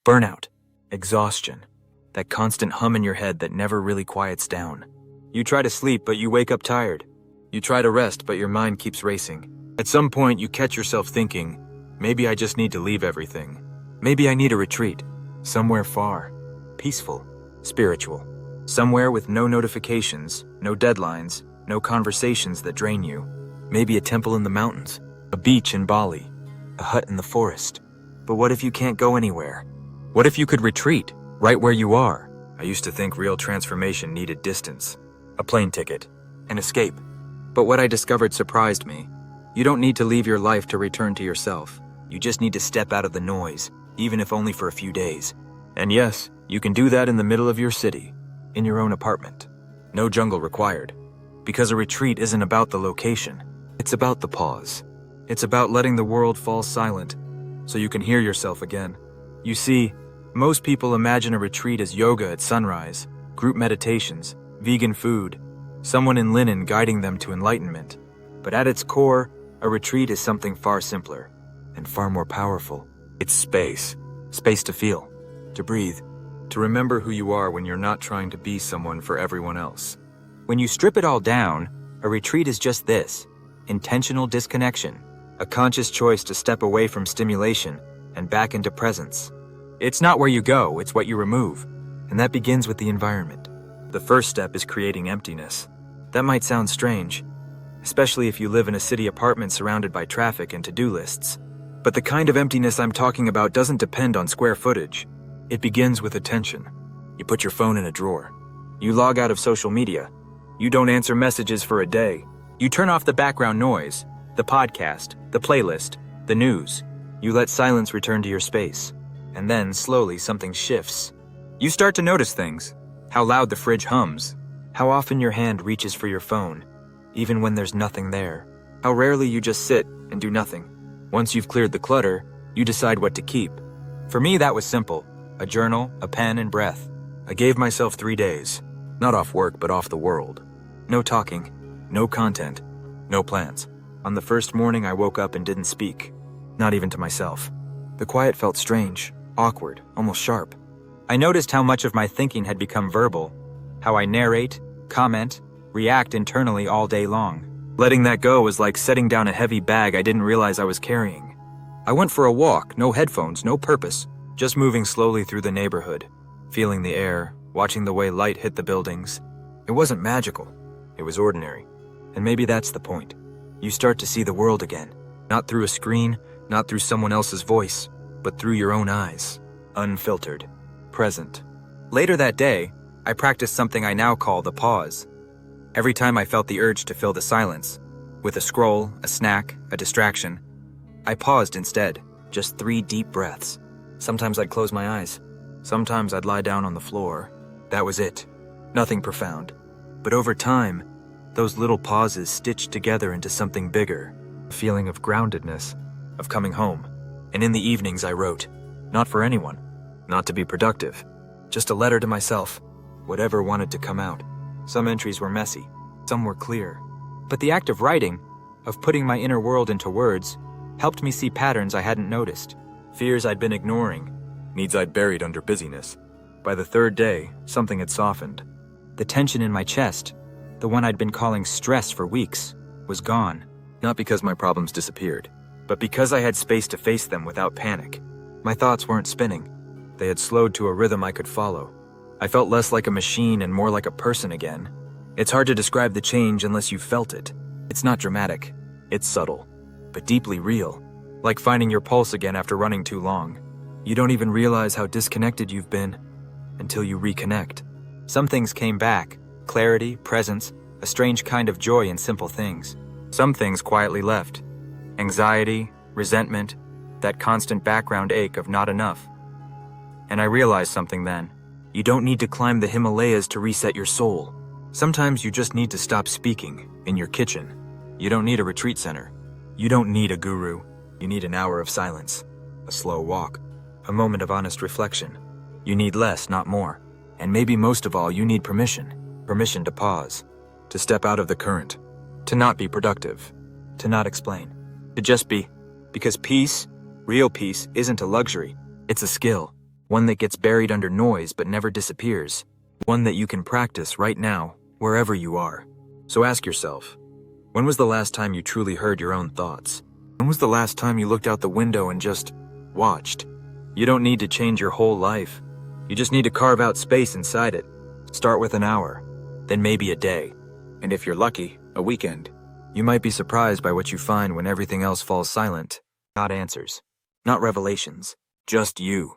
Burnout, exhaustion, that constant hum in your head that never really quiets down. You try to sleep, but you wake up tired. You try to rest, but your mind keeps racing. At some point, you catch yourself thinking, maybe I just need to leave everything. Maybe I need a retreat, somewhere far, peaceful, spiritual, somewhere with no notifications, no deadlines, no conversations that drain you. Maybe a temple in the mountains, a beach in Bali, a hut in the forest. But what if you can't go anywhere? What if you could retreat, right where you are? I used to think real transformation needed distance, a plane ticket, an escape. But what I discovered surprised me. You don't need to leave your life to return to yourself. You just need to step out of the noise, even if only for a few days. And yes, you can do that in the middle of your city, in your own apartment. No jungle required. Because a retreat isn't about the location. It's about the pause. It's about letting the world fall silent, so you can hear yourself again. You see, most people imagine a retreat as yoga at sunrise, group meditations, vegan food, someone in linen guiding them to enlightenment. But at its core, a retreat is something far simpler and far more powerful. It's space. Space to feel, to breathe, to remember who you are when you're not trying to be someone for everyone else. When you strip it all down, a retreat is just this: intentional disconnection, a conscious choice to step away from stimulation and back into presence. It's not where you go, it's what you remove, and that begins with the environment. The first step is creating emptiness. That might sound strange, especially if you live in a city apartment surrounded by traffic and to-do lists. But the kind of emptiness I'm talking about doesn't depend on square footage. It begins with attention. You put your phone in a drawer. You log out of social media. You don't answer messages for a day. You turn off the background noise, the podcast, the playlist, the news. You let silence return to your space. And then, slowly, something shifts. You start to notice things. How loud the fridge hums. How often your hand reaches for your phone, even when there's nothing there. How rarely you just sit and do nothing. Once you've cleared the clutter, you decide what to keep. For me, that was simple. A journal, a pen, and breath. I gave myself 3 days. Not off work, but off the world. No talking, no content, no plans. On the first morning, I woke up and didn't speak. Not even to myself. The quiet felt strange, awkward, almost sharp. I noticed how much of my thinking had become verbal, how I narrate, comment, react internally all day long. Letting that go was like setting down a heavy bag I didn't realize I was carrying. I went for a walk, no headphones, no purpose, just moving slowly through the neighborhood, feeling the air, watching the way light hit the buildings. It wasn't magical, it was ordinary. And maybe that's the point. You start to see the world again, not through a screen, not through someone else's voice, but through your own eyes, unfiltered, present. Later that day, I practiced something I now call the pause. Every time I felt the urge to fill the silence, with a scroll, a snack, a distraction, I paused instead, just 3 deep breaths. Sometimes I'd close my eyes. Sometimes I'd lie down on the floor. That was it. Nothing profound. But over time, those little pauses stitched together into something bigger, a feeling of groundedness, of coming home. And in the evenings I wrote, not for anyone, not to be productive, just a letter to myself, whatever wanted to come out. Some entries were messy, some were clear. But the act of writing, of putting my inner world into words, helped me see patterns I hadn't noticed, fears I'd been ignoring, needs I'd buried under busyness. By the 3rd day, something had softened. The tension in my chest, the one I'd been calling stress for weeks, was gone. Not because my problems disappeared, but because I had space to face them without panic. My thoughts weren't spinning. They had slowed to a rhythm I could follow. I felt less like a machine and more like a person again. It's hard to describe the change unless you've felt it. It's not dramatic. It's subtle, but deeply real. Like finding your pulse again after running too long. You don't even realize how disconnected you've been until you reconnect. Some things came back. Clarity, presence, a strange kind of joy in simple things. Some things quietly left. Anxiety, resentment, that constant background ache of not enough. And I realized something then. You don't need to climb the Himalayas to reset your soul. Sometimes you just need to stop speaking in your kitchen. You don't need a retreat center. You don't need a guru. You need an hour of silence, a slow walk, a moment of honest reflection. You need less, not more. And maybe most of all, you need permission. Permission to pause, to step out of the current, to not be productive, to not explain, to just be. Because peace, real peace, isn't a luxury. It's a skill. One that gets buried under noise but never disappears. One that you can practice right now, wherever you are. So ask yourself, when was the last time you truly heard your own thoughts? When was the last time you looked out the window and just watched? You don't need to change your whole life. You just need to carve out space inside it. Start with an hour, then maybe a day. And if you're lucky, a weekend. You might be surprised by what you find when everything else falls silent. Not answers, not revelations, just you.